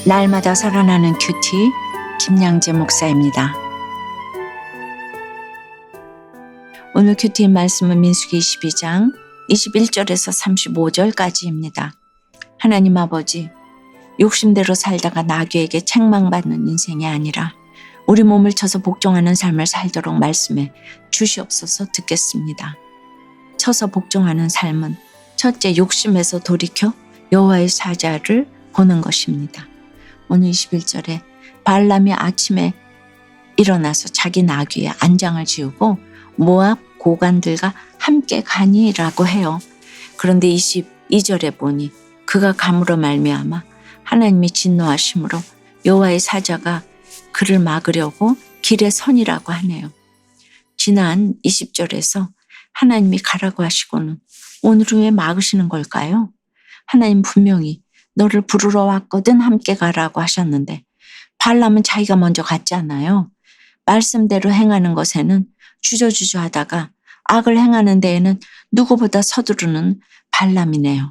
날마다 살아나는 큐티 김양재 목사입니다. 오늘 큐티 말씀은 민수기 22장 21절에서 35절까지입니다. 하나님 아버지, 욕심대로 살다가 나귀에게 책망받는 인생이 아니라 우리 몸을 쳐서 복종하는 삶을 살도록 말씀해 주시옵소서. 듣겠습니다. 쳐서 복종하는 삶은 첫째, 욕심에서 돌이켜 여호와의 사자를 보는 것입니다. 오늘 21절에 발람이 아침에 일어나서 자기 나귀에 안장을 지우고 모압 고관들과 함께 가니라고 해요. 그런데 22절에 보니 그가 감으로 말미암아 하나님이 진노하심으로 여호와의 사자가 그를 막으려고 길에 선이라고 하네요. 지난 20절에서 하나님이 가라고 하시고는 오늘은 왜 막으시는 걸까요? 하나님 분명히 너를 부르러 왔거든 함께 가라고 하셨는데 발람은 자기가 먼저 갔잖아요. 말씀대로 행하는 것에는 주저주저 하다가 악을 행하는 데에는 누구보다 서두르는 발람이네요.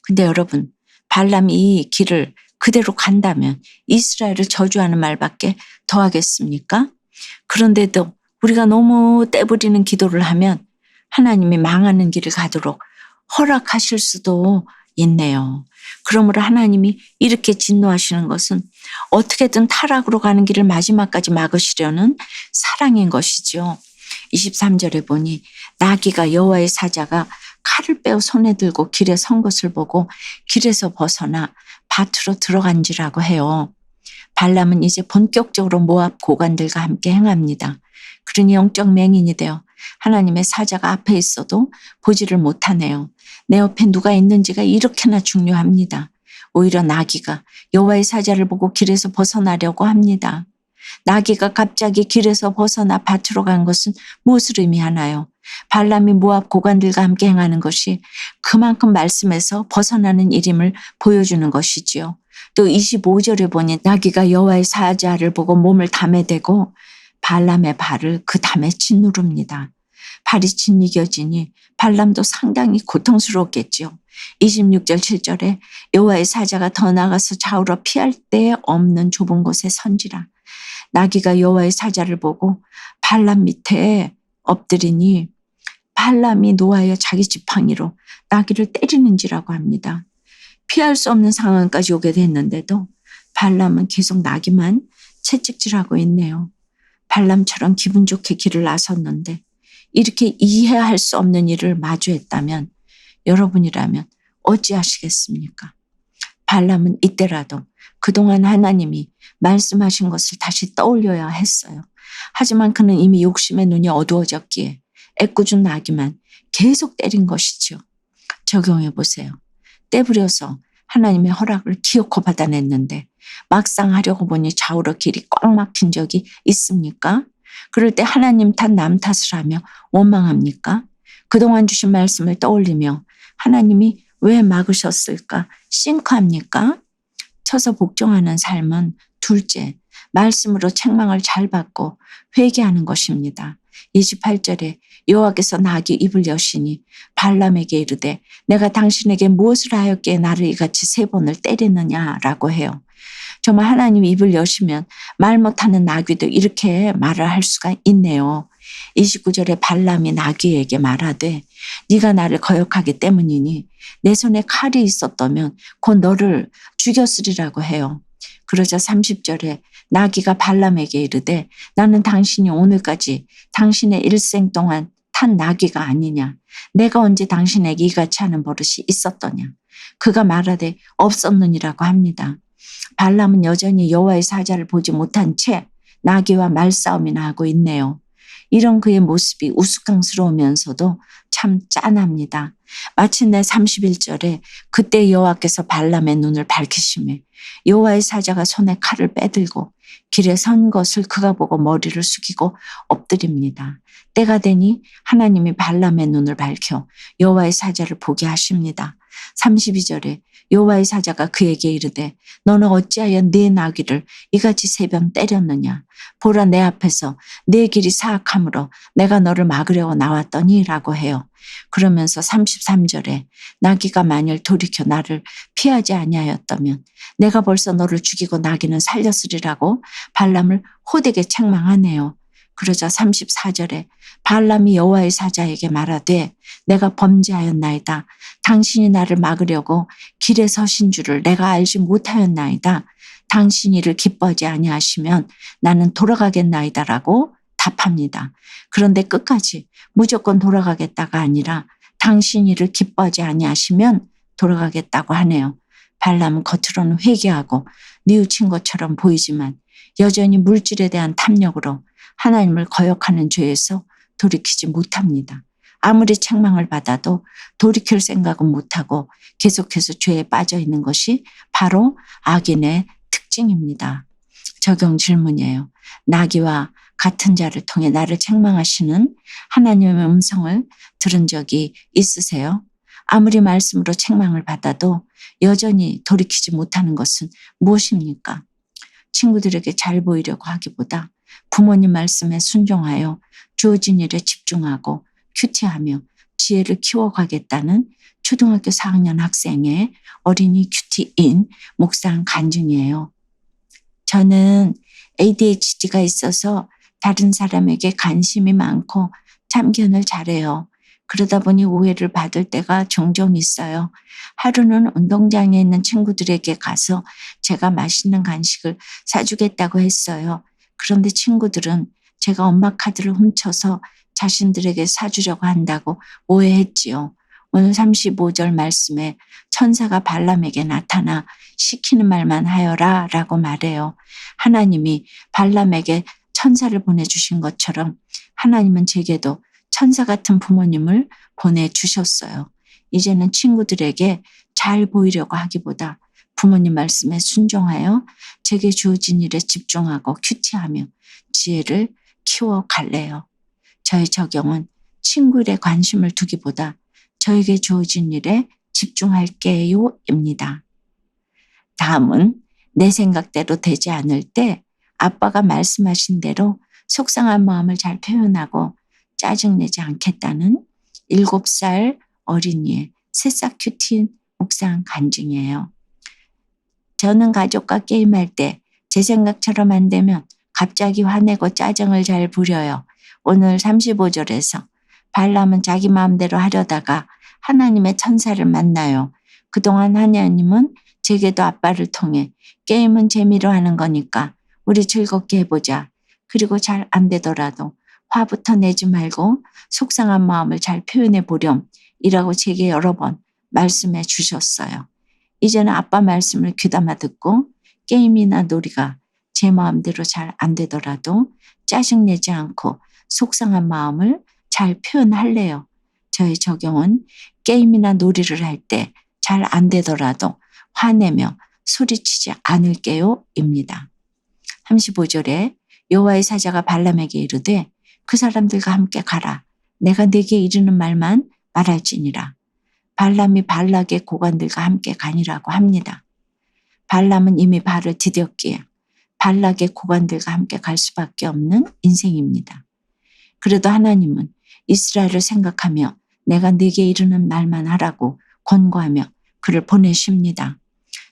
근데 여러분, 발람이 이 길을 그대로 간다면 이스라엘을 저주하는 말밖에 더 하겠습니까? 그런데도 우리가 너무 떼부리는 기도를 하면 하나님이 망하는 길을 가도록 허락하실 수도 있네요. 그러므로 하나님이 이렇게 진노하시는 것은 어떻게든 타락으로 가는 길을 마지막까지 막으시려는 사랑인 것이죠. 23절에 보니 나귀가 여호와의 사자가 칼을 빼어 손에 들고 길에 선 것을 보고 길에서 벗어나 밭으로 들어간지라고 해요. 발람은 이제 본격적으로 모압 고관들과 함께 행합니다. 그러니 영적 맹인이 되어 하나님의 사자가 앞에 있어도 보지를 못하네요. 내 옆에 누가 있는지가 이렇게나 중요합니다. 오히려 나귀가 여호와의 사자를 보고 길에서 벗어나려고 합니다. 나귀가 갑자기 길에서 벗어나 밭으로 간 것은 무엇을 의미하나요? 발람이 모압 고관들과 함께 행하는 것이 그만큼 말씀에서 벗어나는 일임을 보여주는 것이지요. 또 25절에 보니 나귀가 여호와의 사자를 보고 몸을 담에 대고 발람의 발을 그 담에 짓누릅니다. 발이 짓이겨지니 발람도 상당히 고통스러웠겠지요. 26절 7절에 여호와의 사자가 더 나가서 좌우로 피할 데 없는 좁은 곳에 선지라. 나귀가 여호와의 사자를 보고 발람 밑에 엎드리니 발람이 노하여 자기 지팡이로 나귀를 때리는지라고 합니다. 피할 수 없는 상황까지 오게 됐는데도 발람은 계속 나귀만 채찍질하고 있네요. 발람처럼 기분 좋게 길을 나섰는데 이렇게 이해할 수 없는 일을 마주했다면 여러분이라면 어찌하시겠습니까? 발람은 이때라도 그동안 하나님이 말씀하신 것을 다시 떠올려야 했어요. 하지만 그는 이미 욕심의 눈이 어두워졌기에 애꿎은 나귀만 계속 때린 것이죠. 적용해 보세요. 떼부려서 하나님의 허락을 기어코 받아냈는데 막상 하려고 보니 좌우로 길이 꽉 막힌 적이 있습니까? 그럴 때 하나님 탓 남 탓을 하며 원망합니까? 그동안 주신 말씀을 떠올리며 하나님이 왜 막으셨을까 싱크합니까? 쳐서 복종하는 삶은 둘째, 말씀으로 책망을 잘 받고 회개하는 것입니다. 28절에 여호와께서 나귀 입을 여시니 발람에게 이르되 내가 당신에게 무엇을 하였기에 나를 이같이 3번을 때리느냐라고 해요. 정말 하나님이 입을 여시면 말 못하는 나귀도 이렇게 말을 할 수가 있네요. 29절에 발람이 나귀에게 말하되 네가 나를 거역하기 때문이니 내 손에 칼이 있었다면 곧 너를 죽였으리라고 해요. 그러자 30절에 나귀가 발람에게 이르되 나는 당신이 오늘까지 당신의 일생 동안 탄 나귀가 아니냐. 내가 언제 당신에게 이같이 하는 버릇이 있었더냐. 그가 말하되 없었느니라고 합니다. 발람은 여전히 여호와의 사자를 보지 못한 채 나귀와 말싸움이나 하고 있네요. 이런 그의 모습이 우스꽝스러우면서도 참 짠합니다. 마침내 31절에 그때 여호와께서 발람의 눈을 밝히시매 여호와의 사자가 손에 칼을 빼들고 길에 선 것을 그가 보고 머리를 숙이고 엎드립니다. 때가 되니 하나님이 발람의 눈을 밝혀 여호와의 사자를 보게 하십니다. 32절에 여호와의 사자가 그에게 이르되 너는 어찌하여 내 나귀를 이같이 세 번 때렸느냐. 보라 내 앞에서 내 길이 사악함으로 내가 너를 막으려고 나왔더니 라고 해요. 그러면서 33절에 나귀가 만일 돌이켜 나를 피하지 아니하였다면 내가 벌써 너를 죽이고 나귀는 살렸으리라고 발람을 호되게 책망하네요. 그러자 34절에 발람이 여호와의 사자에게 말하되 내가 범죄하였나이다. 당신이 나를 막으려고 길에 서신 줄을 내가 알지 못하였나이다. 당신이 이를 기뻐하지 아니하시면 나는 돌아가겠나이다라고 답합니다. 그런데 끝까지 무조건 돌아가겠다가 아니라 당신이 이를 기뻐하지 아니하시면 돌아가겠다고 하네요. 발람은 겉으로는 회개하고 뉘우친 것처럼 보이지만 여전히 물질에 대한 탐욕으로 하나님을 거역하는 죄에서 돌이키지 못합니다. 아무리 책망을 받아도 돌이킬 생각은 못하고 계속해서 죄에 빠져 있는 것이 바로 악인의 특징입니다. 적용 질문이에요. 나귀와 같은 자를 통해 나를 책망하시는 하나님의 음성을 들은 적이 있으세요? 아무리 말씀으로 책망을 받아도 여전히 돌이키지 못하는 것은 무엇입니까? 친구들에게 잘 보이려고 하기보다 부모님 말씀에 순종하여 주어진 일에 집중하고 큐티하며 지혜를 키워가겠다는 초등학교 4학년 학생의 어린이 큐티인 묵상 간증이에요. 저는 ADHD가 있어서 다른 사람에게 관심이 많고 참견을 잘해요. 그러다 보니 오해를 받을 때가 종종 있어요. 하루는 운동장에 있는 친구들에게 가서 제가 맛있는 간식을 사주겠다고 했어요. 그런데 친구들은 제가 엄마 카드를 훔쳐서 자신들에게 사주려고 한다고 오해했지요. 오늘 35절 말씀에 천사가 발람에게 나타나 시키는 말만 하여라 라고 말해요. 하나님이 발람에게 천사를 보내주신 것처럼 하나님은 제게도 천사 같은 부모님을 보내주셨어요. 이제는 친구들에게 잘 보이려고 하기보다 부모님 말씀에 순종하여 제게 주어진 일에 집중하고 큐티하며 지혜를 키워갈래요. 저의 적용은 친구 일에 관심을 두기보다 저에게 주어진 일에 집중할게요 입니다. 다음은 내 생각대로 되지 않을 때 아빠가 말씀하신 대로 속상한 마음을 잘 표현하고 짜증내지 않겠다는 7살 어린이의 새싹 큐티 묵상 간증이에요. 저는 가족과 게임할 때 제 생각처럼 안 되면 갑자기 화내고 짜증을 잘 부려요. 오늘 35절에서 발람은 자기 마음대로 하려다가 하나님의 천사를 만나요. 그동안 하나님은 제게도 아빠를 통해 게임은 재미로 하는 거니까 우리 즐겁게 해보자. 그리고 잘 안 되더라도 화부터 내지 말고 속상한 마음을 잘 표현해 보렴 이라고 제게 여러 번 말씀해 주셨어요. 이제는 아빠 말씀을 귀담아 듣고 게임이나 놀이가 제 마음대로 잘 안 되더라도 짜증내지 않고 속상한 마음을 잘 표현할래요. 저의 적용은 게임이나 놀이를 할 때 잘 안 되더라도 화내며 소리치지 않을게요 입니다. 35절에 여호와의 사자가 발람에게 이르되 그 사람들과 함께 가라. 내가 네게 이르는 말만 말할지니라. 발람이 발락의 고관들과 함께 가니라고 합니다. 발람은 이미 발을 디뎠기에 발락의 고관들과 함께 갈 수밖에 없는 인생입니다. 그래도 하나님은 이스라엘을 생각하며 내가 네게 이르는 말만 하라고 권고하며 그를 보내십니다.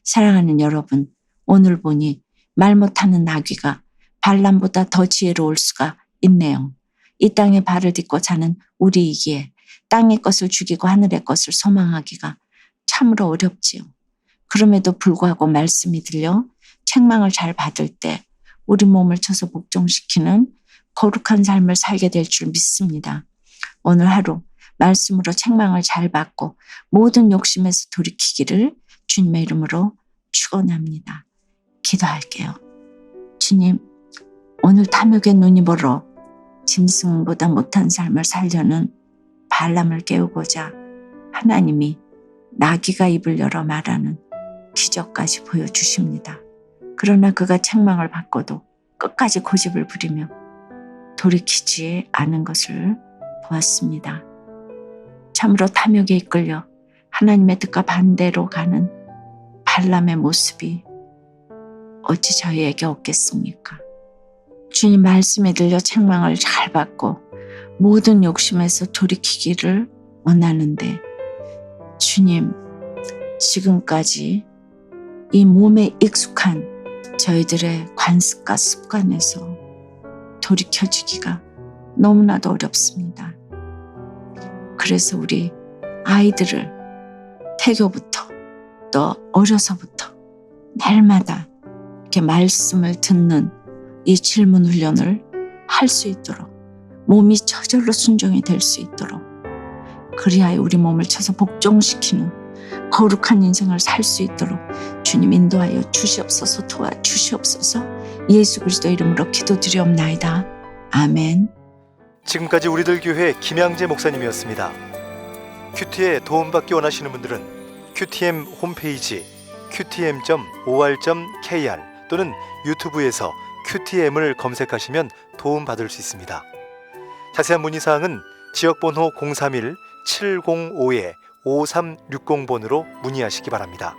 사랑하는 여러분, 오늘 보니 말 못하는 나귀가 발람보다 더 지혜로울 수가 있네요. 이 땅에 발을 딛고 사는 우리이기에 땅의 것을 죽이고 하늘의 것을 소망하기가 참으로 어렵지요. 그럼에도 불구하고 말씀이 들려 책망을 잘 받을 때 우리 몸을 쳐서 복종시키는 거룩한 삶을 살게 될 줄 믿습니다. 오늘 하루 말씀으로 책망을 잘 받고 모든 욕심에서 돌이키기를 주님의 이름으로 축원합니다. 기도할게요. 주님, 오늘 탐욕의 눈이 멀어 짐승보다 못한 삶을 살려는 발람을 깨우고자 하나님이 나귀가 입을 열어 말하는 기적까지 보여주십니다. 그러나 그가 책망을 받고도 끝까지 고집을 부리며 돌이키지 않은 것을 보았습니다. 참으로 탐욕에 이끌려 하나님의 뜻과 반대로 가는 발람의 모습이 어찌 저희에게 없겠습니까? 주님 말씀에 들려 책망을 잘 받고 모든 욕심에서 돌이키기를 원하는데 주님, 지금까지 이 몸에 익숙한 저희들의 관습과 습관에서 돌이켜지기가 너무나도 어렵습니다. 그래서 우리 아이들을 태교부터 또 어려서부터 날마다 이렇게 말씀을 듣는 이 질문 훈련을 할 수 있도록 몸이 저절로 순종이 될 수 있도록 그리하여 우리 몸을 쳐서 복종시키는 거룩한 인생을 살 수 있도록 주님 인도하여 주시옵소서 도와주시옵소서 예수 그리스도 이름으로 기도드리옵나이다. 아멘. 지금까지 우리들 교회 김양재 목사님이었습니다. 큐티에 도움받기 원하시는 분들은 QTM 홈페이지 qtm.or.kr 또는 유튜브에서 QTM을 검색하시면 도움받을 수 있습니다. 자세한 문의사항은 지역번호 031-705-5360번으로 문의하시기 바랍니다.